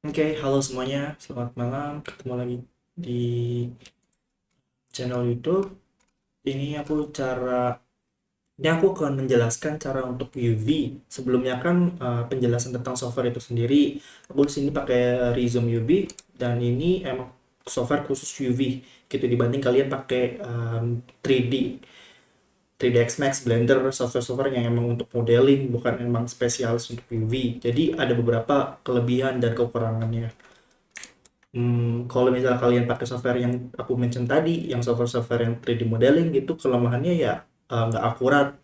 Oke, halo semuanya. Selamat malam. Ketemu lagi di channel YouTube. Ini aku akan menjelaskan cara untuk UV. Sebelumnya kan penjelasan tentang software itu sendiri. Aku di sini pakai Rhizome UV dan ini emang software khusus UV. Gitu dibanding kalian pakai 3D 3ds Max, Blender, software-software yang emang untuk modeling, bukan emang spesialis untuk UV. Jadi ada beberapa kelebihan dan kekurangannya. Kalau misalnya kalian pakai software yang aku mention tadi, yang software-software yang 3D modeling gitu, kelemahannya ya nggak akurat.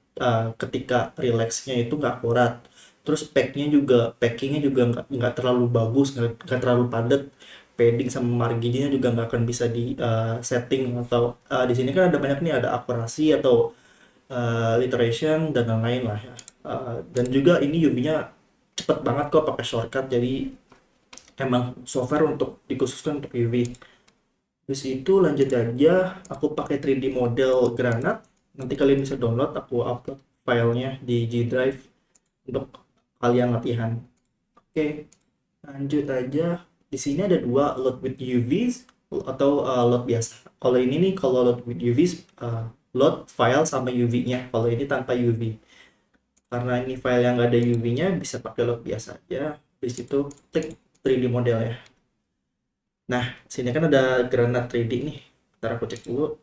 Ketika relaxnya itu nggak akurat. Terus packingnya juga nggak terlalu bagus, nggak terlalu padat. Padding sama marginnya juga nggak akan bisa di setting, atau di sini kan ada banyak nih, ada akurasi atau literation dan lain-lain lah ya. Dan juga ini UV-nya cepet banget kok pakai shortcut, jadi emang software untuk dikhususkan untuk UV. Terus itu lanjut aja, aku pakai 3D model Granat. Nanti kalian bisa download, aku upload filenya di G Drive untuk kalian latihan. Oke, lanjut aja. Di sini ada dua, load with UVs atau load biasa. Kalau load with UVs, load file sama UV-nya. Kalau ini tanpa UV. Karena ini file yang nggak ada UV-nya, bisa pakai load biasa aja. Di situ klik 3D model ya. Nah, sini kan ada granat 3D nih. Ntar aku cek dulu.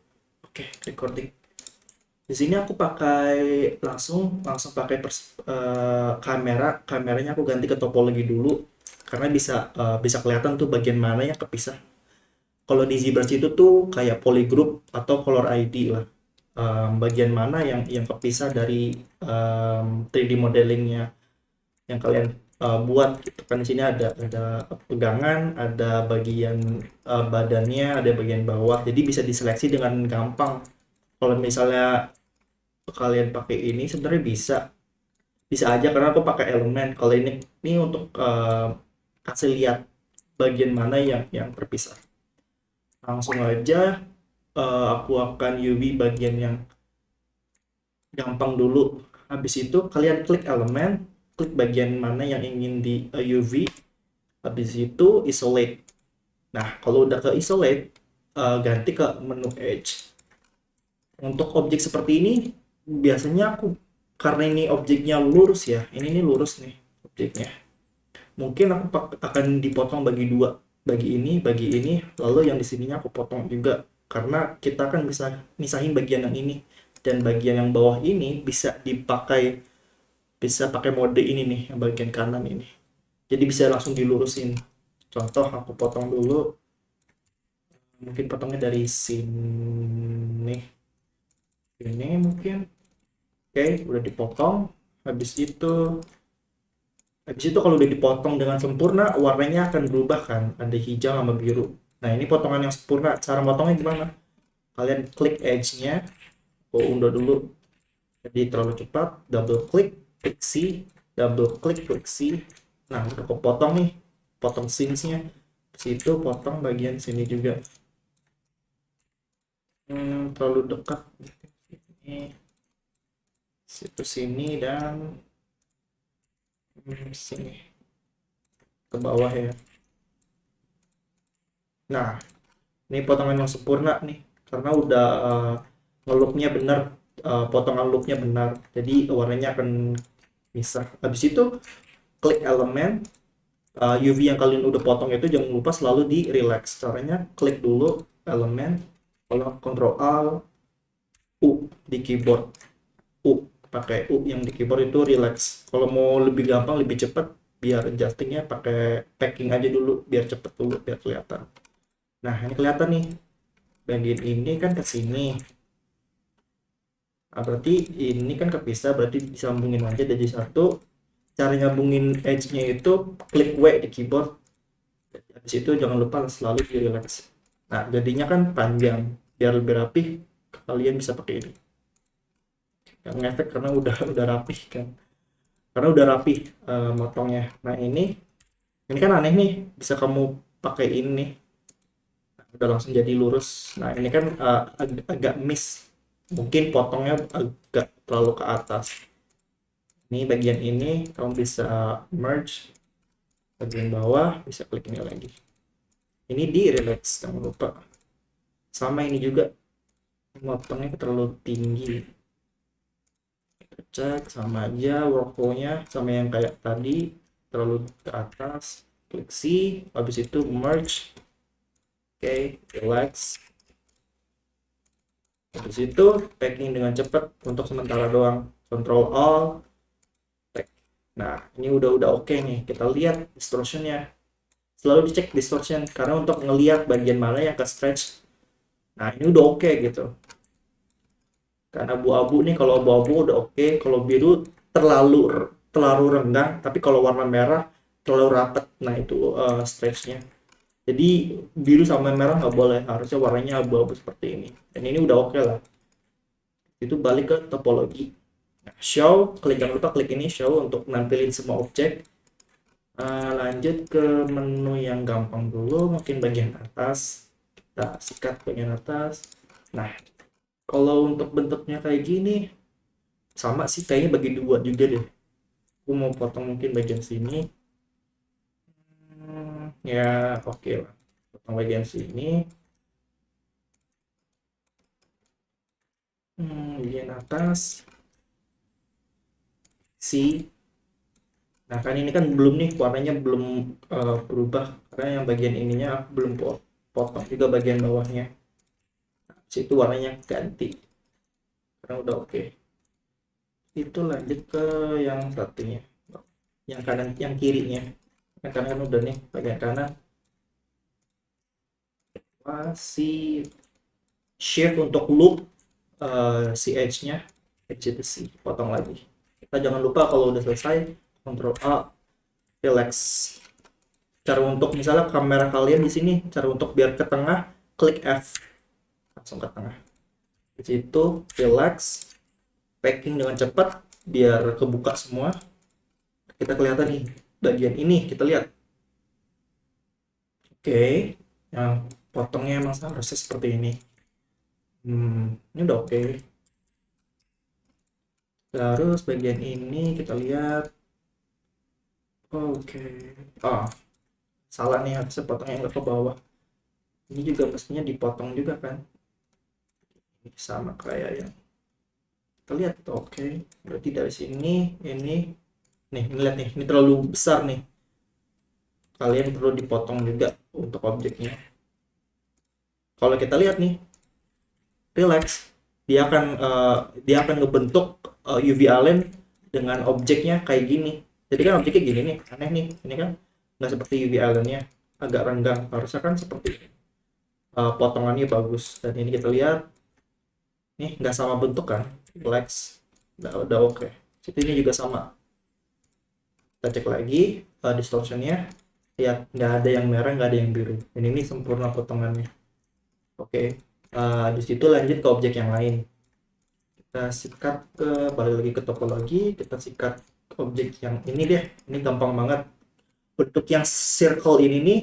Oke, recording. Di sini aku pakai langsung langsung pakai kameranya aku ganti ke topologi dulu karena bisa kelihatan tuh bagian mana yang kepisah. Kalau di ZBrush itu tuh kayak polygroup atau color ID lah. Bagian mana yang kepisah dari 3D modelingnya yang kalian buat gitu kan. Di sini ada pegangan, ada bagian badannya, ada bagian bawah, jadi bisa diseleksi dengan gampang. Kalau misalnya kalian pakai ini sebenarnya bisa bisa aja, karena aku pakai elemen. Kalau ini untuk kasih lihat bagian mana yang terpisah. Langsung aja, aku akan UV bagian yang gampang dulu. Habis itu kalian klik elemen, klik bagian mana yang ingin di UV. Habis itu isolate. Nah, kalau udah ke isolate, ganti ke menu edge. Untuk objek seperti ini, biasanya karena ini objeknya lurus ya, ini nih lurus nih objeknya. Mungkin aku akan dipotong bagi dua, bagi ini, lalu yang di sininya aku potong juga. Karena kita kan bisa misahin bagian yang ini, dan bagian yang bawah ini bisa pakai mode ini nih, yang bagian kanan ini. Jadi bisa langsung dilurusin. Contoh aku potong dulu, mungkin potongnya dari sini ini mungkin. Oke, udah dipotong. Habis itu kalau udah dipotong dengan sempurna, warnanya akan berubah kan, ada hijau sama biru. Nah, ini potongan yang sempurna. Cara potongnya gimana? Kalian klik edge-nya, aku undur dulu jadi terlalu cepat. Double klik, klik C, double klik, klik C. Nah, udah kepotong nih, potong scenes-nya. Situ potong bagian sini juga. Terlalu dekat. Ini situ sini dan sini ke bawah ya. Nah, ini potongan yang sempurna nih, karena udah ngelooknya benar, potongan looknya benar. Jadi warnanya akan misah. Habis itu klik elemen, UV yang kalian udah potong itu jangan lupa selalu di relax. Caranya klik dulu elemen, kalau Ctrl Alt U di keyboard, U, pakai U yang di keyboard itu relax. Kalau mau lebih gampang, lebih cepat, biar adjustingnya pakai packing aja dulu, biar cepet dulu, biar kelihatan. Nah, ini kelihatan nih, bagian ini kan ke sini. Nah, berarti ini kan kepisah, berarti disambungin aja jadi satu. Cara nyambungin edge-nya itu klik W di keyboard. Habis itu jangan lupa selalu di relax. Nah, jadinya kan panjang. Biar lebih rapi, kalian bisa pakai ini. Yang ngefek karena udah rapi kan. Karena udah rapi motongnya. Nah, ini kan aneh nih, bisa kamu pakai ini nih. Udah langsung jadi lurus. Nah, ini kan agak miss. Mungkin potongnya agak terlalu ke atas. Ini bagian ini kamu bisa merge, bagian bawah bisa klik ini lagi. Ini di relax, jangan lupa. Sama ini juga, motongnya terlalu tinggi. Kita cek sama aja, workflow-nya sama yang kayak tadi, terlalu ke atas. Klik C, habis itu merge. Oke, relax. Habis itu packing dengan cepat untuk sementara doang. Control Alt. Nah, ini udah oke nih. Kita lihat distortionnya. Selalu dicek distortion karena untuk ngelihat bagian mana yang ke stretch. Nah, ini udah oke gitu. Karena abu-abu nih, kalau abu-abu udah oke, kalau biru terlalu rendah, tapi kalau warna merah terlalu rapet. Nah, itu stretchnya. Jadi biru sama merah nggak boleh, harusnya warnanya abu-abu seperti ini. Dan ini udah oke lah. Itu balik ke topologi. Nah, show, jangan lupa klik ini show untuk nampilin semua objek. Lanjut ke menu yang gampang dulu, mungkin bagian atas. Kita sikat bagian atas. Nah, kalau untuk bentuknya kayak gini, sama sih kayaknya bagi dua juga deh. Aku mau potong mungkin bagian sini. Ya oke lah. Potong bagian sini. Bagian atas. Si. Nah kan ini kan belum nih, warnanya belum berubah. Karena yang bagian ininya aku belum potong juga bagian bawahnya. Nah, situ warnanya ganti. Karena udah oke. Itu lanjut ke yang satunya. Yang kanan, yang kirinya. Yang kanan kan udah nih, bagian kanan. Si shift untuk loop si edge-nya, edge itu sih potong lagi. Kita jangan lupa kalau udah selesai Ctrl A, relax. Cara untuk misalnya kamera kalian di sini, cara untuk biar ke tengah, klik F, langsung ke tengah. Di situ relax, packing dengan cepat biar kebuka semua. Kita kelihatan nih bagian ini, kita lihat. Oke, yang potongnya emang harusnya seperti ini. Ini udah oke. Terus bagian ini kita lihat. Oke. Salah nih, harusnya potongnya nggak ke bawah. Ini juga mestinya dipotong juga kan. Ini sama kayak yang kita lihat. Oke. Berarti dari sini ini nih, lihat nih, ini terlalu besar nih. Kalian perlu dipotong juga untuk objeknya. Kalau kita lihat nih, relax, dia akan ngebentuk UV allen dengan objeknya kayak gini. Jadi kan objeknya gini nih, aneh nih. Ini kan nggak seperti UV allennya, agak renggang. Harusnya kan seperti ini. Potongannya bagus. Dan ini kita lihat, nih nggak sama bentuk kan, relax, udah oke. Ini juga sama. Kita cek lagi distortionnya, lihat nggak ada yang merah, nggak ada yang biru. Dan ini sempurna potongannya. Oke. Di situ lanjut ke objek yang lain. Kita sikat balik lagi ke topologi, kita sikat objek yang ini deh. Ini gampang banget. Bentuk yang circle ini nih,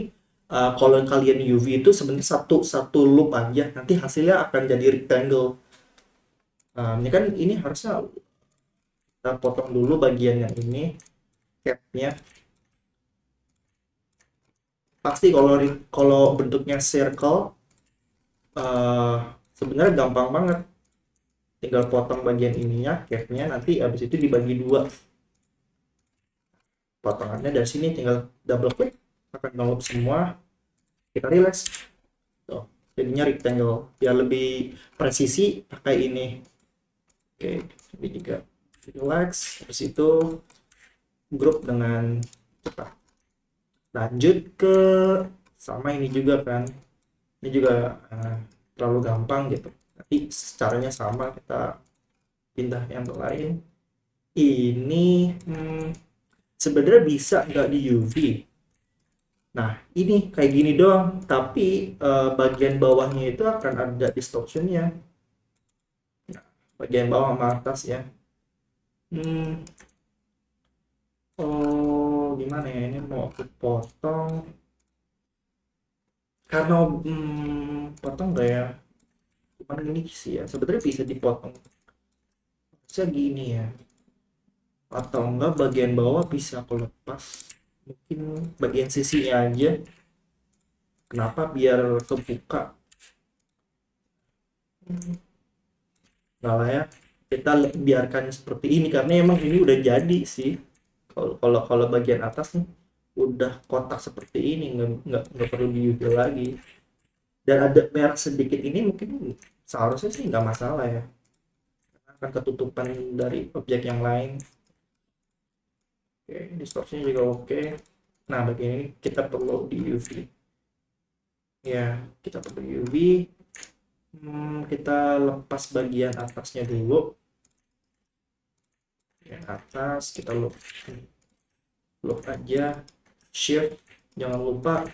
kalau kalian UV itu sebenarnya satu loop aja, nanti hasilnya akan jadi rectangle. Ini kan ini harusnya kita potong dulu bagian yang ini, capnya. Pasti kalau bentuknya circle, sebenarnya gampang banget. Tinggal potong bagian ininya, capnya, nanti habis itu dibagi dua. Potongannya dari sini tinggal double click, akan download semua. Kita relax. Tuh, jadinya rectangle. Biar lebih presisi pakai ini. Oke, ini juga relax. Habis itu grup dengan cepat. Lanjut ke sama ini juga kan. Ini juga terlalu gampang gitu. Tapi caranya sama, kita pindah yang lain. Ini sebenarnya bisa nggak di UV. Nah, ini kayak gini doang, tapi bagian bawahnya itu akan ada distortionnya. Nah, bagian bawah sama atas ya. Oh, gimana ya? Ini mau aku potong. Karena potong nggak ya? Cuman ini sih ya, sebenarnya bisa dipotong. Bisa gini ya. Atau enggak bagian bawah bisa aku lepas. mungkin bagian sisinya aja. Kenapa? Biar kebuka. Nggak lah ya, kita biarkan seperti ini karena emang ini udah jadi sih. Kalau bagian atas nih udah kotak seperti ini, nggak perlu di UV lagi. Dan ada merah sedikit ini mungkin seharusnya sih nggak masalah ya, akan ketutupan dari objek yang lain. Oke, distorsinya juga oke. Nah, bagian ini kita perlu di UV. Ya, kita perlu UV. Kita lepas bagian atasnya dulu. Yang atas kita loop aja, shift, jangan lupa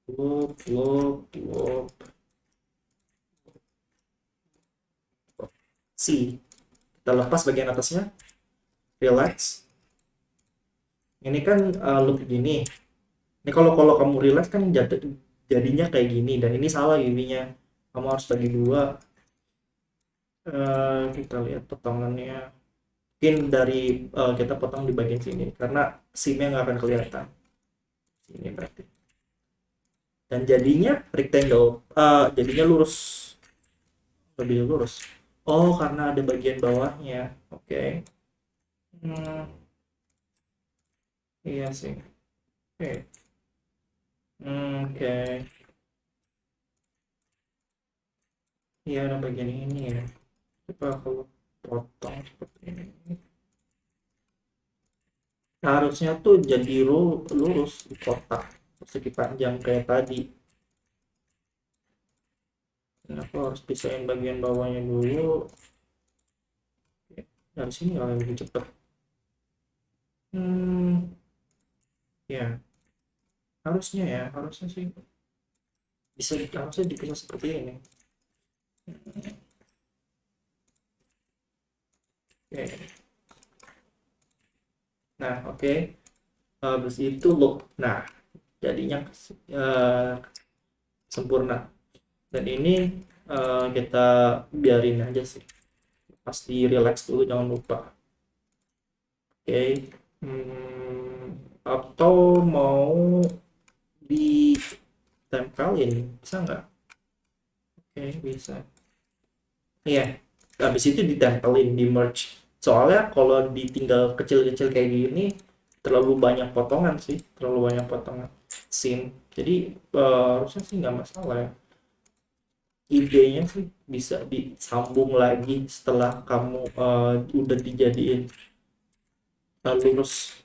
loop C. Kita lepas bagian atasnya, relax. Ini kan loop gini. Ini kalau kamu relax kan jadinya kayak gini, dan ini salah ininya. Kamu harus bagi dua. Kita lihat potongannya. Mungkin dari kita potong di bagian sini karena simnya nggak akan kelihatan. Ini berarti. Dan jadinya rectangle, jadinya lurus, lebih lurus. Oh, karena ada bagian bawahnya. Oke. Iya sih. Oke. Oke. Iya, ada bagian ini ya. Coba kalau potong seperti ini. Harusnya tuh jadi lurus di kotak persegi panjang kayak tadi. Nah, aku harus pisahin bagian bawahnya dulu. Dari sini akan lebih cepat. Ya, harusnya sih bisa, harusnya dipisah seperti ini. Oke. Nah, oke. Habis itu look. Nah, jadinya sempurna. Dan ini kita biarin aja sih. Pasti relax dulu, jangan lupa. Oke. Atau mau ditempelin, bisa nggak? Oke, bisa. Iya, habis itu ditempelin, di merge. Soalnya kalau ditinggal kecil-kecil kayak gini, terlalu banyak potongan sih, terlalu banyak potongan scene. Jadi harusnya sih nggak masalah ya. Idenya sih bisa disambung lagi setelah kamu udah dijadiin lurus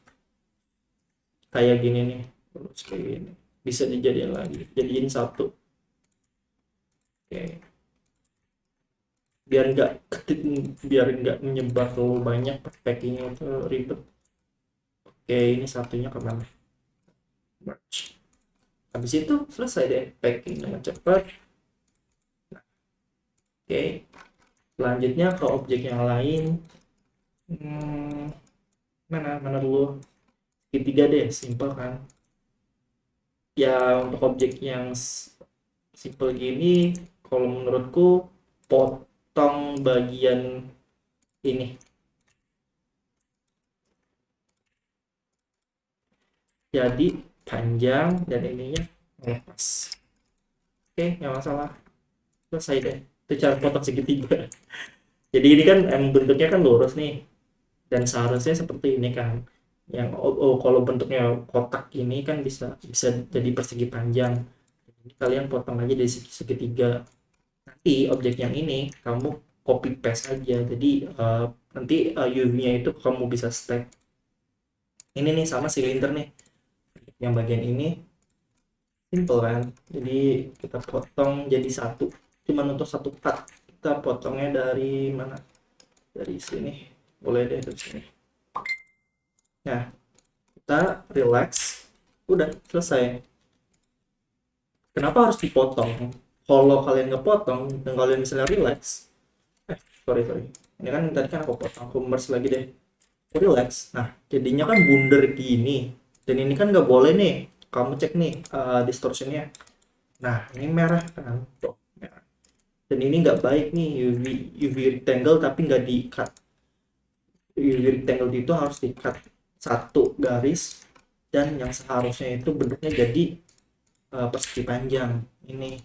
kayak gini nih, lurus kayak gini. Bisa dijadiin lagi, jadiin satu. Oke. Biar nggak menyebar terlalu banyak, packingnya itu ribet. Oke, ini satunya kemana? Merge. Habis itu selesai deh packing dengan cepat. Oke, selanjutnya ke objek yang lain. Mana dulu? Ketiga deh, simple kan. Ya, untuk objek yang simple gini, kalau menurutku potong bagian ini. Jadi panjang dan ininya lepas. Oke, nggak masalah. Selesai deh. Itu cara potong segitiga. Jadi ini kan bentuknya kan lurus nih, dan seharusnya seperti ini kan. Yang kalau bentuknya kotak ini kan bisa bisa jadi persegi panjang. Jadi kalian potong aja dari segitiga. Nanti objek yang ini kamu copy paste aja. Jadi nanti UV-nya itu kamu bisa stack. Ini nih sama silinder nih. Yang bagian ini simple kan. Jadi kita potong jadi satu. Cuman untuk satu cut. Kita potongnya dari mana? Dari sini. Boleh deh dari sini. Nah, kita relax. Udah selesai. Kenapa harus dipotong? Kalau kalian nggak potong dan kalian misalnya relax, sorry, ini kan tadi kan aku potong, aku merge lagi deh, aku relax. Nah, jadinya kan bundar gini, dan ini kan nggak boleh nih. Kamu cek nih distortionnya. Nah, ini merah kan, tuh merah. Dan ini nggak baik nih, UV rectangle tapi nggak di cut. UV rectangle itu harus di cut satu garis, dan yang seharusnya itu bentuknya jadi persegi panjang ini.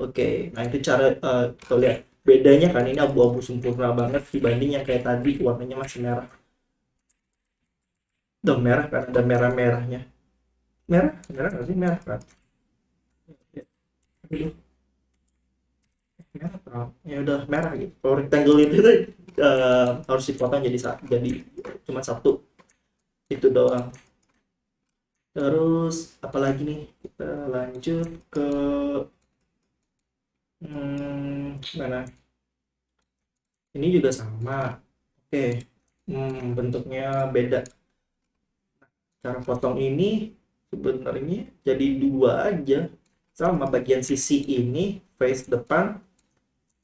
Oke, nah itu cara kita lihat bedanya kan, ini abu-abu sempurna banget dibanding yang kayak tadi warnanya masih merah. Udah merah kan, ada merah-merahnya. Merah, merah nggak sih? Merah kan? Ya, aduh, merah tau. Ya udah merah gitu. Kalau rectangle itu tuh, harus dipotong jadi jadi cuma satu itu doang. Terus apalagi nih? Kita lanjut ke mana? Ini juga sama. Oke, bentuknya beda. Cara potong ini sebenarnya jadi dua aja, sama bagian sisi ini face depan,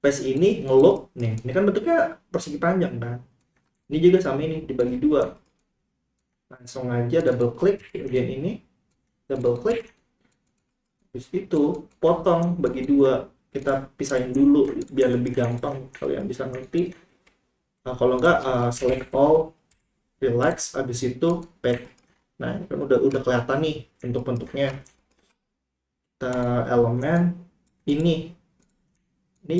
face ini ngelook nih, ini kan bentuknya persegi panjang kan, ini juga sama, ini dibagi dua, langsung aja double klik bagian ini, double klik, terus itu potong bagi dua, kita pisahin dulu biar lebih gampang kalian bisa ngerti. Nah, kalau enggak select all, relax, habis itu pack. Nah ini kan udah kelihatan nih bentuk-bentuknya. Kita elemen ini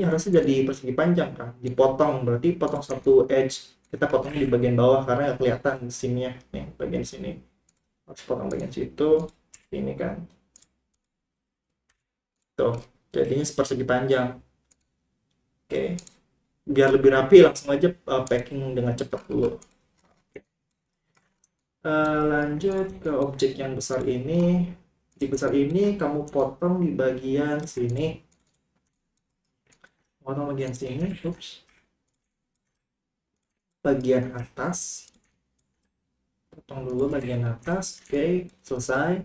harusnya jadi persegi panjang kan, dipotong berarti potong satu edge, kita potong di bagian bawah karena nggak kelihatan mesinnya nih, bagian sini harus potong bagian situ, ini kan tuh jadinya persegi panjang. Oke, biar lebih rapi langsung aja packing dengan cepat dulu. Lanjut ke objek yang besar ini. Di besar ini kamu potong di bagian sini, potong bagian sini, oops, bagian atas, potong dulu bagian atas. Oke, selesai.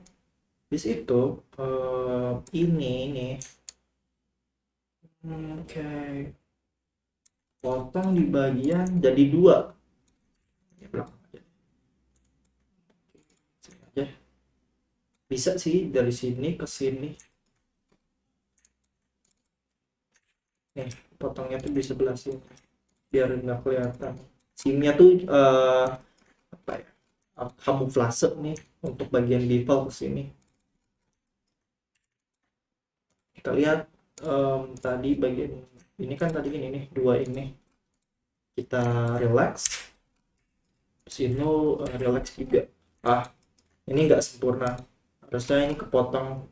Di situ ini nih, oke, potong di bagian jadi dua. Ya, belakang aja. Sini aja. Bisa sih dari sini ke sini. Nih, potongnya tuh di sebelah sini biar nggak kelihatan. Simnya tuh apa ya? Kamuflase nih untuk bagian default ke sini. Kita lihat tadi bagian ini kan tadi ini nih dua ini. Kita relax, sini relax juga. Ah, ini nggak sempurna, harusnya ini kepotong,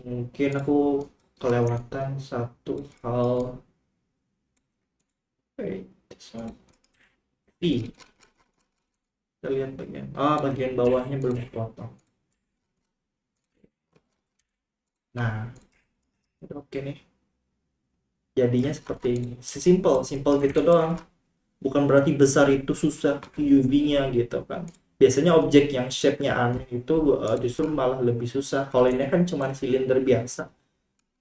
mungkin aku kelewatan satu hal. Kita lihat bagian bawahnya belum kepotong. Nah udah oke nih, jadinya seperti ini, simple simple gitu doang, bukan berarti besar itu susah UV-nya gitu kan. Biasanya objek yang shape-nya aneh itu justru malah lebih susah. Kalau ini kan cuma silinder biasa,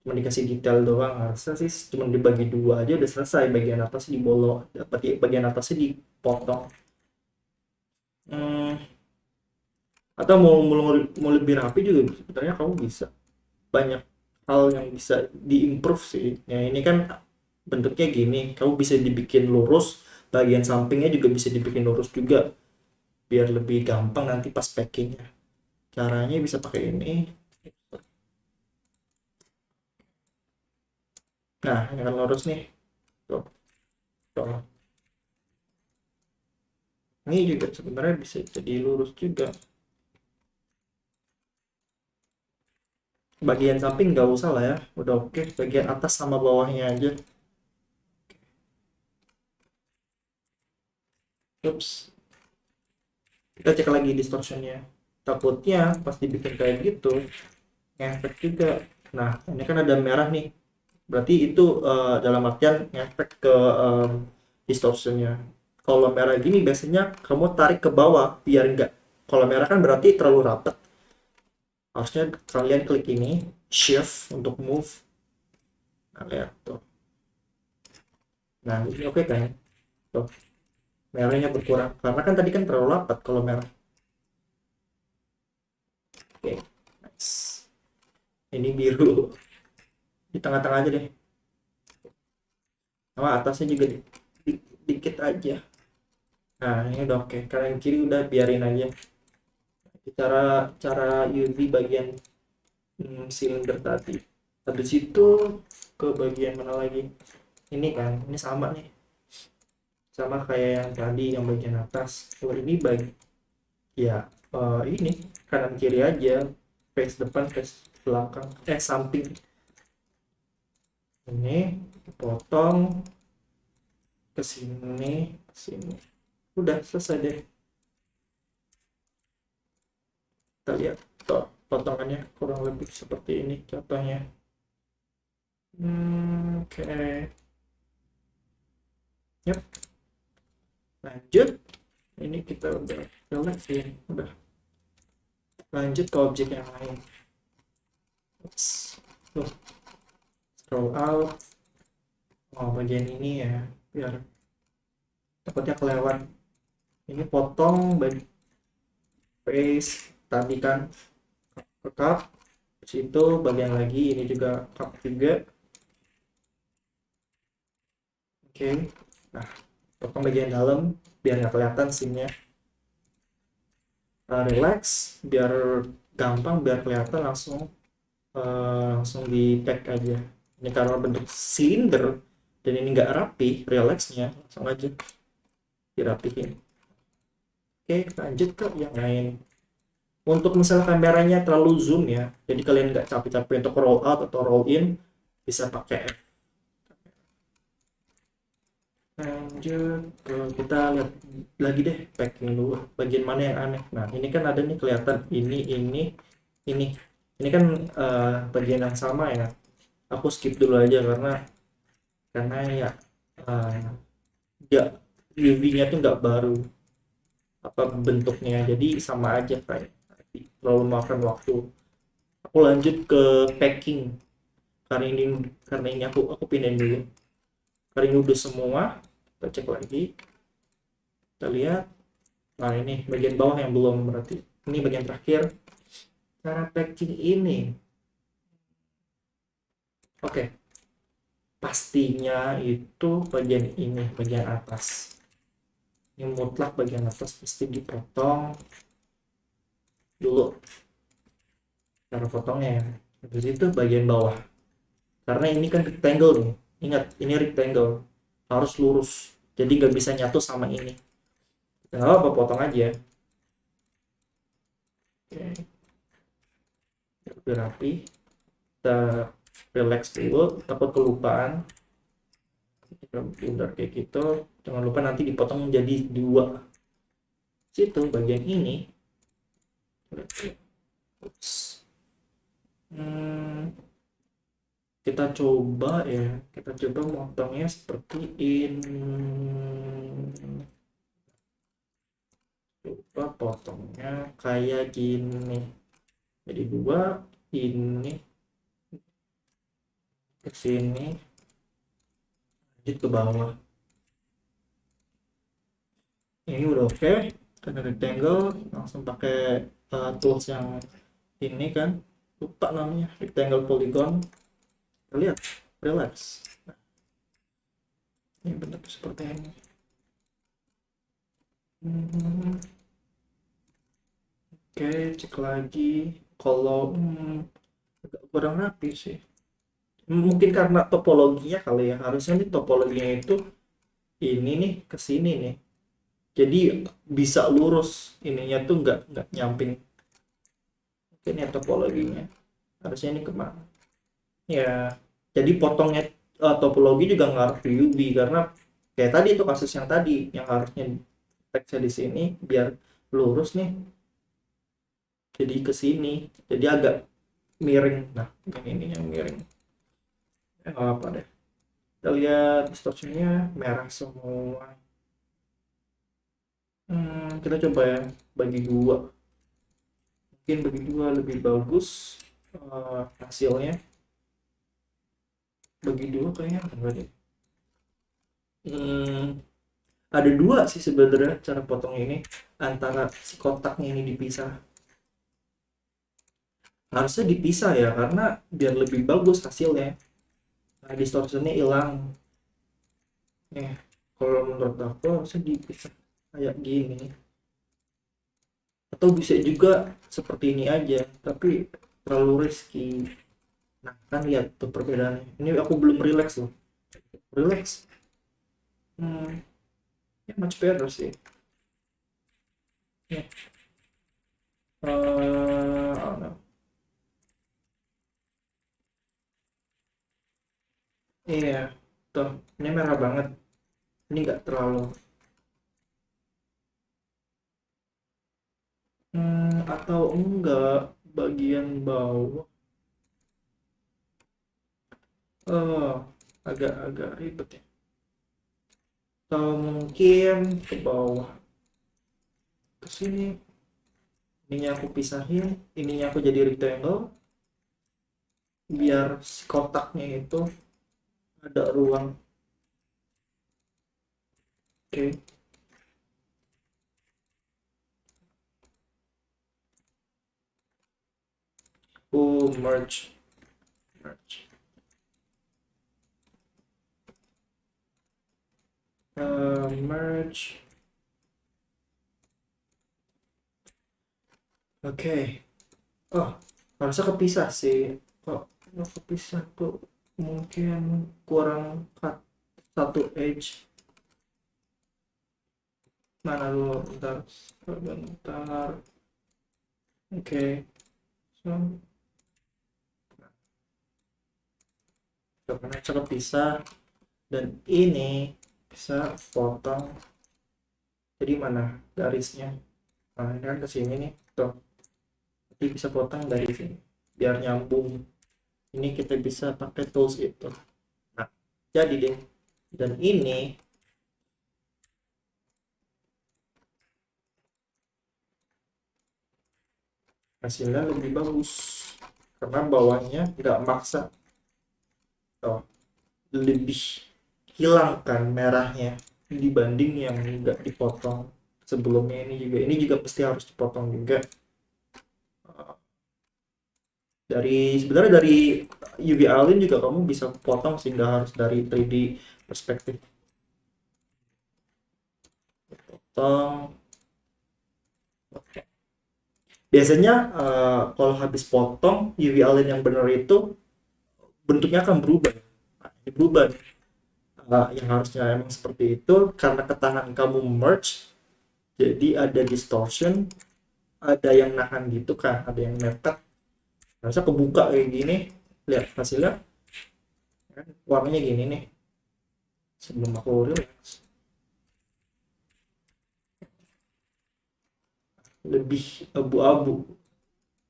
cuma dikasih detail doang, harusnya sih cuma dibagi dua aja udah selesai, bagian atas dibolong, bagian atasnya dipotong. hmm, atau mau lebih rapi juga sebenarnya kamu bisa, banyak hal yang bisa diimprove sih ya. Ini kan bentuknya gini, kamu bisa dibikin lurus, bagian sampingnya juga bisa dibikin lurus juga biar lebih gampang nanti pas packingnya. Caranya bisa pakai ini. Nah ini kan lurus nih, tuh, tuh. Ini juga sebenarnya bisa jadi lurus juga. Bagian samping nggak usah lah ya, udah oke. Bagian atas sama bawahnya aja. Ups, kita cek lagi distortionnya, takutnya pas dibikin kayak gitu ngefek juga. Nah ini kan ada merah nih, berarti itu dalam artian ngefek ke distortionnya. Kalau merah gini biasanya kamu tarik ke bawah biar enggak, kalau merah kan berarti terlalu rapat, harusnya kalian klik ini shift untuk move. Nah lihat tuh, nah ini oke kan, tuh merahnya berkurang karena kan tadi kan terlalu rapat kalau merah. Oke, nice. Ini biru di tengah-tengah aja deh, sama atasnya juga dikit aja. Nah ini udah oke, kanan kiri udah biarin aja. Cara cara UV bagian silinder tadi. Habis itu ke bagian mana lagi? Ini kan, ini sama nih, sama kayak yang tadi yang bagian atas. Kalau ini bagi ya ini kanan kiri aja, face depan, face belakang, samping. Ini potong ke sini, sini. Udah selesai deh. Kita lihat potongannya kurang lebih seperti ini contohnya. Oke. Yap, lanjut. Ini kita udah relax ya, udah lanjut ke objek yang lain. Tuh, scroll out. Oh, bagian ini ya, biar takutnya kelewat. Ini potong bagian face tadi kan, ke cup. Situ bagian lagi, ini juga cup juga. Oke. Nah, potong bagian dalam biar nggak kelihatan sinnya. Relax biar gampang, biar kelihatan langsung langsung di pack aja. Ini karena bentuk silinder dan ini nggak rapi, relaxnya langsung aja dirapihin. Oke, lanjut ke yang lain. Untuk misalnya kameranya terlalu zoom ya, jadi kalian nggak capek-capek untuk roll out atau roll in, bisa pakai F. Lanjut ke kita lihat lagi deh packing dulu, bagian mana yang aneh. Nah ini kan ada nih kelihatan ini ini kan bagian yang sama ya. Aku skip dulu aja karena ya uh, ya UV-nya tuh nggak baru apa bentuknya, jadi sama aja kayak terlalu makan waktu. Aku lanjut ke packing karena ini aku pindahin dulu. Karena ini udah semua, kita cek lagi, kita lihat. Nah ini bagian bawah yang belum, berarti ini bagian terakhir. Cara packing ini, oke, pastinya itu bagian ini, bagian atas. Ini mutlak bagian atas pasti dipotong dulu. Cara potongnya ya. Habis itu bagian bawah. Karena ini kan rectangle nih. Ingat, ini rectangle. Harus lurus. Jadi nggak bisa nyatu sama ini. Nggak apa, potong aja. Oke. Udah rapi. Kita relax dulu. Takut kelupaan. Kita bundar kayak gitu. Jangan lupa nanti dipotong menjadi dua. Situ bagian ini. Kita coba ya, kita coba motongnya seperti ini. Coba potongnya kayak gini, jadi dua, ini ke sini, lanjut ke bawah. Ini udah oke. Karena rectangle langsung pakai tools yang ini kan, lupa namanya, rectangle polygon. Kita lihat, relax. Ini bentuk seperti ini. Oke, cek lagi. Kalau agak kurang rapi sih. Mungkin karena topologinya kali ya. Harusnya nih topologinya itu ini nih ke sini nih. Jadi bisa lurus, ininya tuh nggak nyamping. Mungkin ya topologinya. Harusnya ini kemana? Ya, jadi potongnya topologi juga ngaruh ke UV karena kayak tadi itu kasus yang tadi yang harusnya teksnya di sini biar lurus nih. Jadi ke sini. Jadi agak miring. Nah, ini yang miring. Nggak apa deh. Kita lihat distorsinya merah semua. Kita coba ya bagi dua, mungkin bagi dua lebih bagus hasilnya. Bagi dua kayaknya enggak deh. Ada dua sih sebenarnya cara potong ini, antara si kotaknya ini dipisah. Harusnya dipisah ya karena biar lebih bagus hasilnya. Nah, distorsinya hilang. Kalau menurut aku harusnya dipisah. kayak gini, atau bisa juga seperti ini aja tapi terlalu risky. Nah kan lihat tuh perbedaannya, ini aku belum relax loh. Relax, hmm, ya much better sih ya. No. Iya tuh, ini merah banget, ini nggak terlalu, atau enggak bagian bawah, oh agak-agak ribet ya, atau mungkin ke bawah, ke sini, ininya aku pisahin, ininya aku jadi rectangle biar si kotaknya itu ada ruang. Oke, merge, merge, merge. Oke, oh harusnya kepisah sih, kok nggak kepisah tuh, mungkin kurang cut satu edge. Mana dulu, bentar, bentar. Oke, so karena bisa kepisah, dan ini bisa potong, jadi mana garisnya, nah ini kan ke sini nih tuh, jadi bisa potong dari sini biar nyambung. Ini kita bisa pakai tools itu. Nah jadi deh, dan ini hasilnya lebih bagus karena bawahnya nggak maksa, oh, lebih hilangkan merahnya dibanding yang nggak dipotong sebelumnya. Ini juga pasti harus dipotong juga. Sebenarnya dari UV Alien juga kamu bisa potong sehingga harus dari 3D perspektif, potong. Biasanya kalau habis potong UV Alien yang benar itu bentuknya akan berubah. Nah, ini berubah. Yang harusnya emang seperti itu karena ketahanan kamu merge, jadi ada distortion, ada yang nahan gitu kan, ada yang mepet, harusnya kebuka kayak gini. Lihat hasilnya kan, warnanya gini nih sebelum aku relax, lebih abu-abu.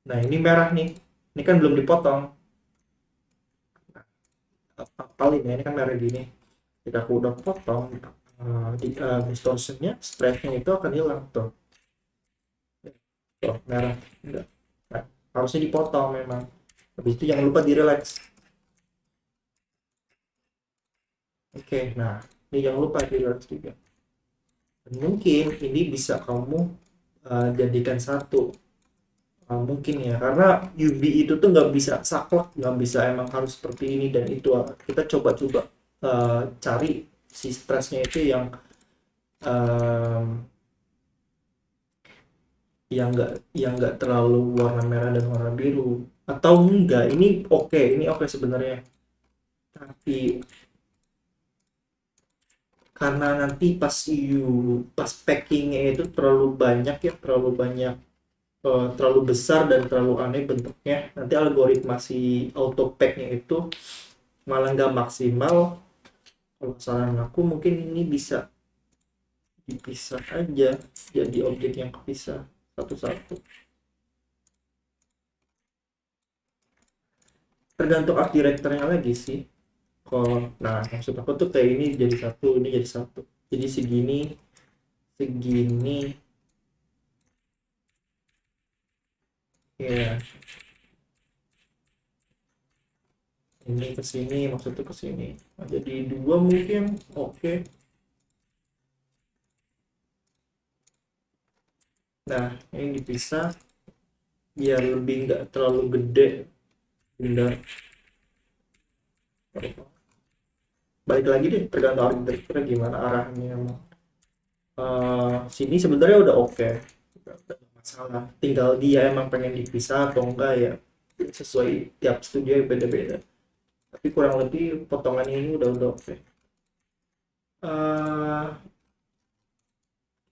Nah ini merah nih, ini kan belum dipotong. Kali ini kan merah gini, ketika aku udah potong, distortionnya, stretchnya itu akan hilang tuh. Tuh merah enggak, nah, harusnya dipotong memang. Habis itu jangan lupa di relax. Oke, nah ini jangan lupa di relax juga. Dan mungkin ini bisa kamu jadikan satu. Mungkin ya karena UV itu tuh nggak bisa saklek, nggak bisa emang harus seperti ini dan itu. Kita coba-coba cari si stresnya itu um, yang nggak terlalu warna merah dan warna biru, atau enggak ini oke sebenarnya, tapi karena nanti pas packingnya itu terlalu banyak ya, terlalu besar dan terlalu aneh bentuknya, nanti algoritma si auto packnya itu malah nggak maksimal. Kalau saran aku mungkin ini bisa dipisah aja, jadi objek yang kepisah satu-satu, tergantung art directornya lagi sih. Kalau nah maksud aku tuh kayak ini jadi satu, ini jadi satu, jadi segini, segini, ya ini ke sini, maksudnya ke sini, nah, jadi dua mungkin. Oke, nah ini dipisah biar lebih nggak terlalu gede. Bentar, balik lagi deh, tergantung arsitekturnya gimana arahnya emang. Sini sebenarnya udah oke, udah nggak masalah, tinggal dia emang pengen dipisah atau enggak ya, sesuai tiap studio yang beda-beda, tapi kurang lebih potongan ini udah oke. Eh,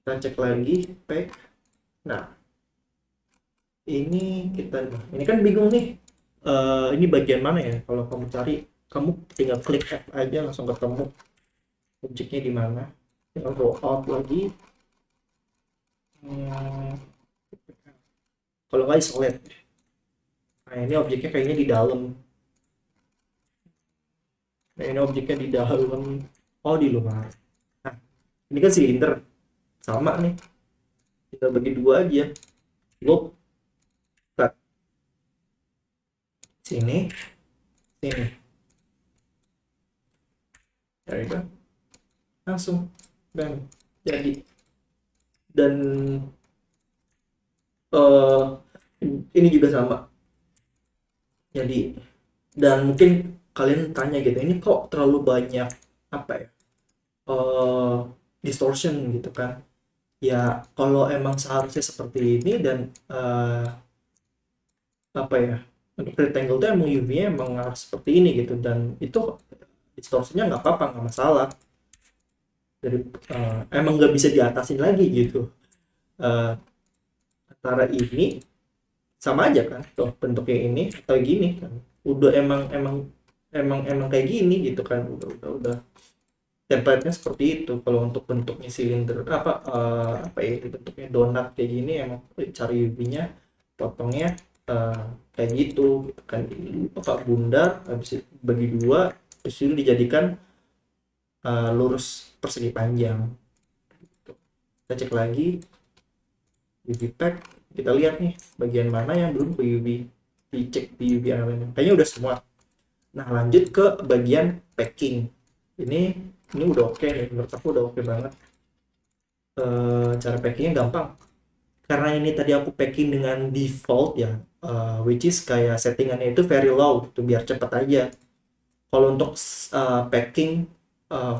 kita cek lagi pack. Nah, ini kan bingung nih. Ini bagian mana ya? Kalau kamu cari, kamu tinggal klik F aja langsung ketemu objeknya di mana. Tinggal go out lagi. Hmm, kalau nggak isolate. Nah, ini objeknya kayaknya di dalam. Nah, ini objeknya di dalam. Oh, di luar. Nah, ini kan silinder. Sama nih. Kita bagi dua aja. Loop, cut. Sini, sini. Dari kan? Langsung. Dan jadi. Dan eh ini juga sama. Jadi, dan mungkin kalian tanya gitu, ini kok terlalu banyak apa ya? eh Distortion gitu kan. Ya, kalau emang seharusnya seperti ini dan apa ya? Untuk rectangle tuh emang UV-nya emang harus seperti ini gitu, dan itu distorsinya nggak apa-apa, nggak masalah. Dari emang nggak bisa diatasin lagi gitu. Eh, Antara ini sama aja kan, tuh bentuknya ini atau gini kan. Udah emang emang emang emang kayak gini gitu kan, udah template-nya seperti itu. Kalau untuk bentuknya silinder apa ya, bentuknya donat kayak gini, emang cari UV-nya, potongnya kayak gitu kan, apa bundar, habis itu bagi dua, habis itu dijadikan lurus persegi panjang. Kita cek lagi UV pack, kita lihat nih bagian mana yang belum ke UV, dicek di UV elemen, kayaknya udah semua. Nah, lanjut ke bagian packing. Ini udah oke nih, menurut aku udah oke banget. Cara packingnya gampang, karena ini tadi aku packing dengan default ya, which is kayak settingannya itu very low gitu biar cepet aja. Kalau untuk packing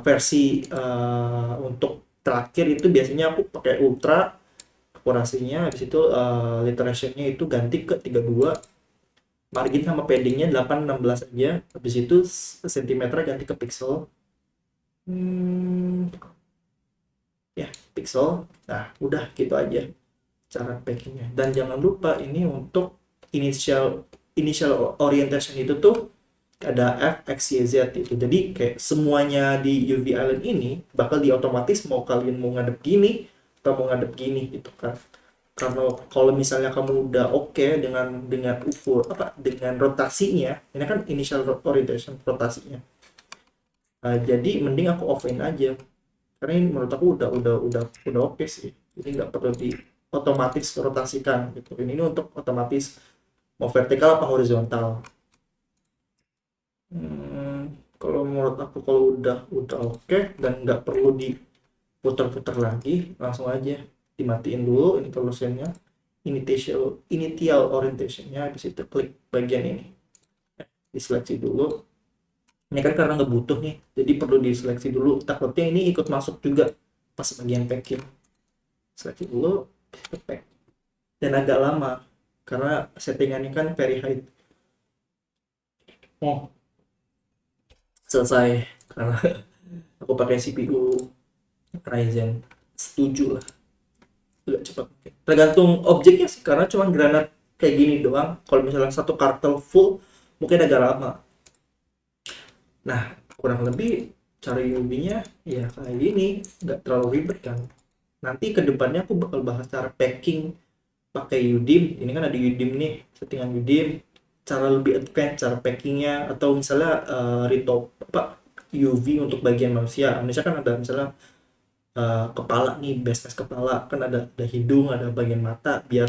versi untuk terakhir itu biasanya aku pakai ultra akurasinya, habis itu literationnya itu ganti ke 32, margin sama paddingnya 8-16 aja, habis itu sentimeter ganti ke pixel. hmm, ya, pixel. Nah, udah gitu aja cara packingnya. Dan jangan lupa ini untuk initial initial orientation itu tuh ada F, X, Y, Z itu. Jadi kayak semuanya di UV Island ini bakal diotomatis, mau kalian mau ngadep gini atau mau ngadep gini gitu kan. Kalau misalnya kamu udah oke dengan ukur apa, dengan rotasinya, ini kan initial orientation rotasinya. Jadi mending aku offline aja, karena ini menurut aku udah oke sih. Jadi nggak perlu di otomatis rotasikan gitu. Ini untuk otomatis mau vertikal apa horizontal. Kalau menurut aku kalau udah oke dan nggak perlu diputar-putar lagi, langsung aja dimatiin dulu interlucennya, initial orientationnya, habis itu klik bagian ini, diseleksi dulu. Ini kan karena nggak butuh nih, jadi perlu diseleksi dulu, takutnya ini ikut masuk juga pas bagian packing. Seleksi dulu, pack. Dan agak lama karena settingannya kan very high. Oh, selesai karena aku pakai CPU Ryzen 7 lah, agak cepat. Tergantung objeknya sih, karena cuma granat kayak gini doang. Kalau misalnya satu kartel full mungkin agak lama. Nah, kurang lebih cara UV-nya ya kayak gini, nggak terlalu ribet kan. Nanti kedepannya aku bakal bahas cara packing pakai UDIM. Ini kan ada UDIM nih, settingan UDIM, cara lebih advance cara packingnya, atau misalnya retop apa UV untuk bagian manusia. Manusia kan ada misalnya kepala nih, base case kepala kan ada hidung, ada bagian mata, biar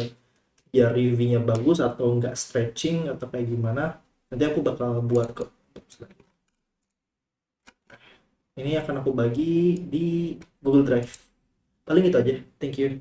biar UV-nya bagus atau enggak stretching atau kayak gimana. Nanti aku bakal buat ke ini, akan aku bagi di Google Drive. Paling itu aja. Thank you.